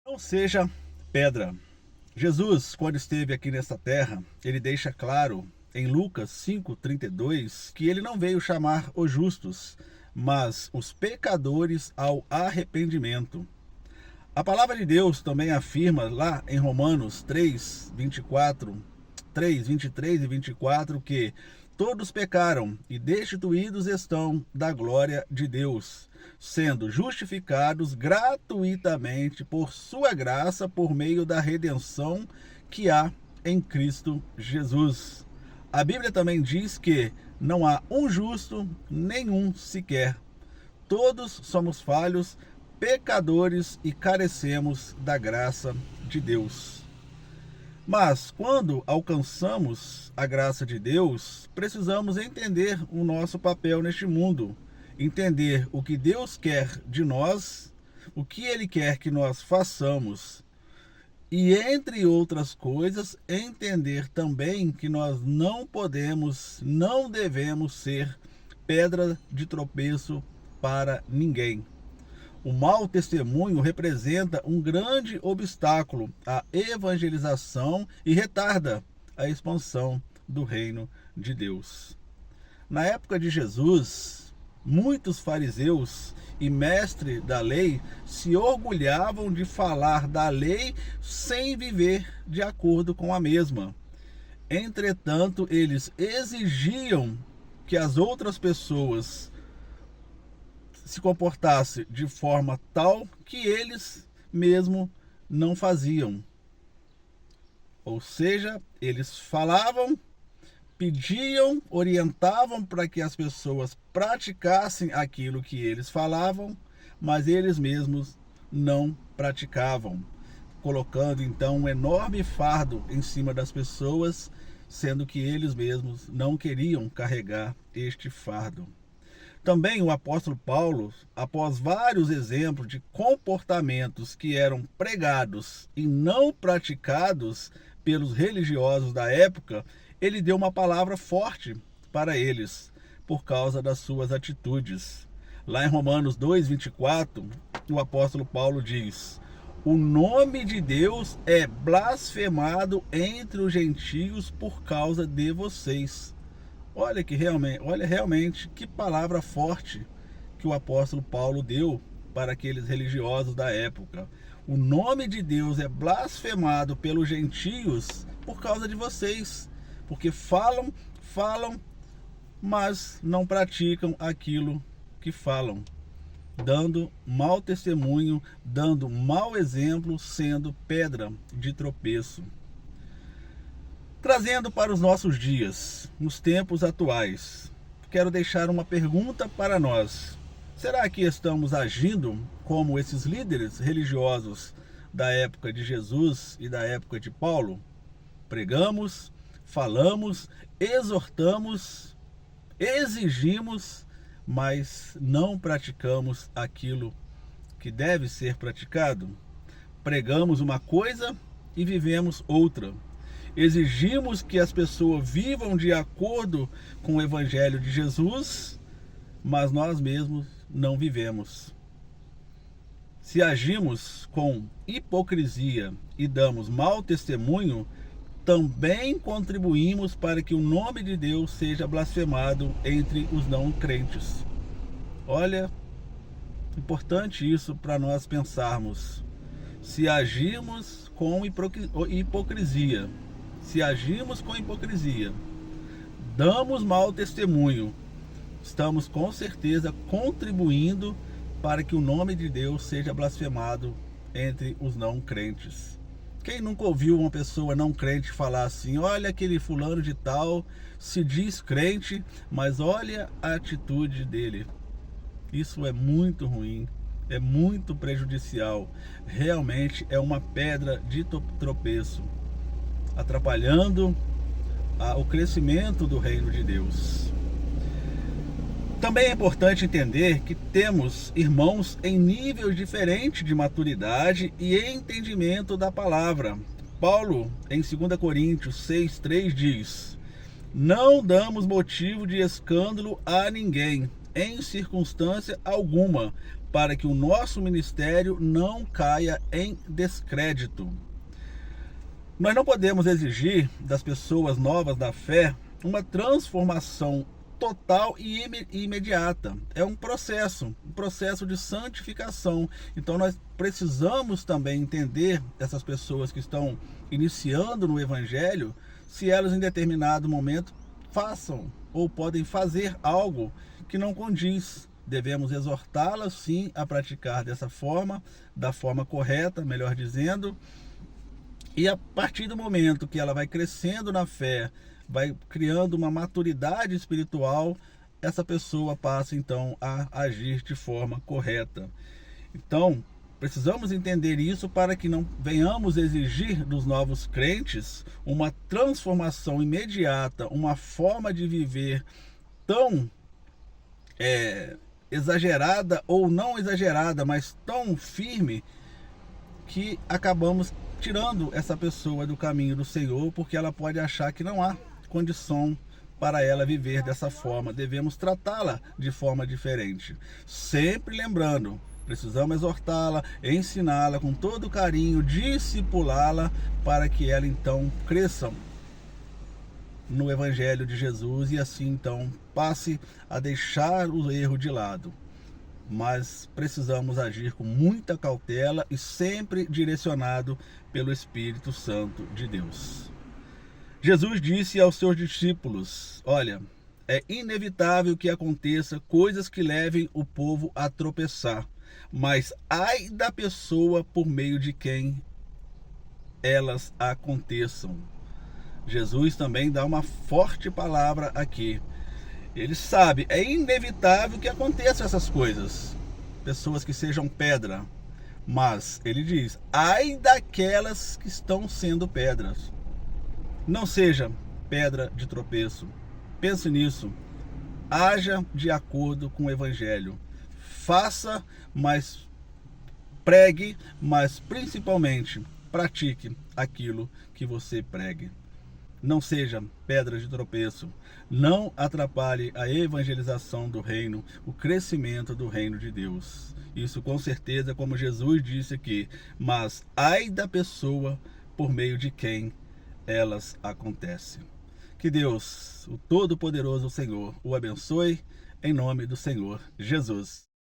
Não seja pedra. Jesus, quando esteve aqui nessa terra, ele deixa claro em Lucas 5:32 que ele não veio chamar os justos, mas os pecadores ao arrependimento. A palavra de Deus também afirma lá em Romanos 3:23 e 24 que todos pecaram e destituídos estão da glória de Deus, sendo justificados gratuitamente por sua graça por meio da redenção que há em Cristo Jesus. A Bíblia também diz que não há um justo, nenhum sequer. Todos somos falhos, pecadores e carecemos da graça de Deus. Mas quando alcançamos a graça de Deus, precisamos entender o nosso papel neste mundo, entender o que Deus quer de nós, o que Ele quer que nós façamos e, entre outras coisas, entender também que nós não podemos, não devemos ser pedra de tropeço para ninguém. O mau testemunho representa um grande obstáculo à evangelização e retarda a expansão do reino de Deus. Na época de Jesus, muitos fariseus e mestres da lei se orgulhavam de falar da lei sem viver de acordo com a mesma. Entretanto, eles exigiam que as outras pessoas se comportasse de forma tal que eles mesmo não faziam. Ou seja, eles falavam, pediam, orientavam para que as pessoas praticassem aquilo que eles falavam, mas eles mesmos não praticavam, colocando então um enorme fardo em cima das pessoas, sendo que eles mesmos não queriam carregar este fardo. Também o apóstolo Paulo, após vários exemplos de comportamentos que eram pregados e não praticados pelos religiosos da época, ele deu uma palavra forte para eles, por causa das suas atitudes. Lá em Romanos 2:24, o apóstolo Paulo diz: o nome de Deus é blasfemado entre os gentios por causa de vocês. Olha realmente que palavra forte que o apóstolo Paulo deu para aqueles religiosos da época. O nome de Deus é blasfemado pelos gentios por causa de vocês, porque falam, mas não praticam aquilo que falam, dando mau testemunho, dando mau exemplo, sendo pedra de tropeço. Trazendo para os nossos dias, nos tempos atuais, quero deixar uma pergunta para nós. Será que estamos agindo como esses líderes religiosos da época de Jesus e da época de Paulo? Pregamos, falamos, exortamos, exigimos, mas não praticamos aquilo que deve ser praticado? Pregamos uma coisa e vivemos outra. Exigimos que as pessoas vivam de acordo com o Evangelho de Jesus, mas nós mesmos não vivemos. Se agimos com hipocrisia e damos mau testemunho, também contribuímos para que o nome de Deus seja blasfemado entre os não crentes. Olha, importante isso para nós pensarmos. Se agimos com hipocrisia, damos mau testemunho, estamos com certeza contribuindo para que o nome de Deus seja blasfemado entre os não crentes. Quem nunca ouviu uma pessoa não crente falar assim: olha, aquele fulano de tal se diz crente, mas olha a atitude dele. Isso é muito ruim, é muito prejudicial, realmente é uma pedra de tropeço, atrapalhando o crescimento do reino de Deus. Também é importante entender que temos irmãos em níveis diferentes de maturidade e entendimento da palavra. Paulo, em 2 Coríntios 6:3 diz: não damos motivo de escândalo a ninguém, em circunstância alguma, para que o nosso ministério não caia em descrédito. Nós não podemos exigir das pessoas novas da fé uma transformação total e imediata. É um processo de santificação. Então nós precisamos também entender essas pessoas que estão iniciando no Evangelho, se elas em determinado momento façam ou podem fazer algo que não condiz. Devemos exortá-las sim a praticar dessa forma, da forma correta, melhor dizendo. E a partir do momento que ela vai crescendo na fé, vai criando uma maturidade espiritual, essa pessoa passa então a agir de forma correta. Então, precisamos entender isso para que não venhamos exigir dos novos crentes uma transformação imediata, uma forma de viver tão exagerada ou não exagerada, mas tão firme, que acabamos tirando essa pessoa do caminho do Senhor, porque ela pode achar que não há condição para ela viver dessa forma. Devemos tratá-la de forma diferente. Sempre lembrando, precisamos exortá-la, ensiná-la com todo carinho, discipulá-la, para que ela então cresça no Evangelho de Jesus e assim então passe a deixar o erro de lado. Mas precisamos agir com muita cautela e sempre direcionado pelo Espírito Santo de Deus. Jesus disse aos seus discípulos: olha, é inevitável que aconteça coisas que levem o povo a tropeçar, mas ai da pessoa por meio de quem elas aconteçam. Jesus também dá uma forte palavra aqui. Ele sabe, é inevitável que aconteçam essas coisas, pessoas que sejam pedra, mas ele diz: ai daquelas que estão sendo pedras. Não seja pedra de tropeço. Pense nisso. Haja de acordo com o Evangelho. Faça, mas pregue, mas principalmente pratique aquilo que você pregue. Não seja pedra de tropeço. Não atrapalhe a evangelização do reino, o crescimento do reino de Deus. Isso com certeza, como Jesus disse aqui. Mas ai da pessoa por meio de quem elas acontecem. Que Deus, o Todo-Poderoso Senhor, o abençoe em nome do Senhor Jesus.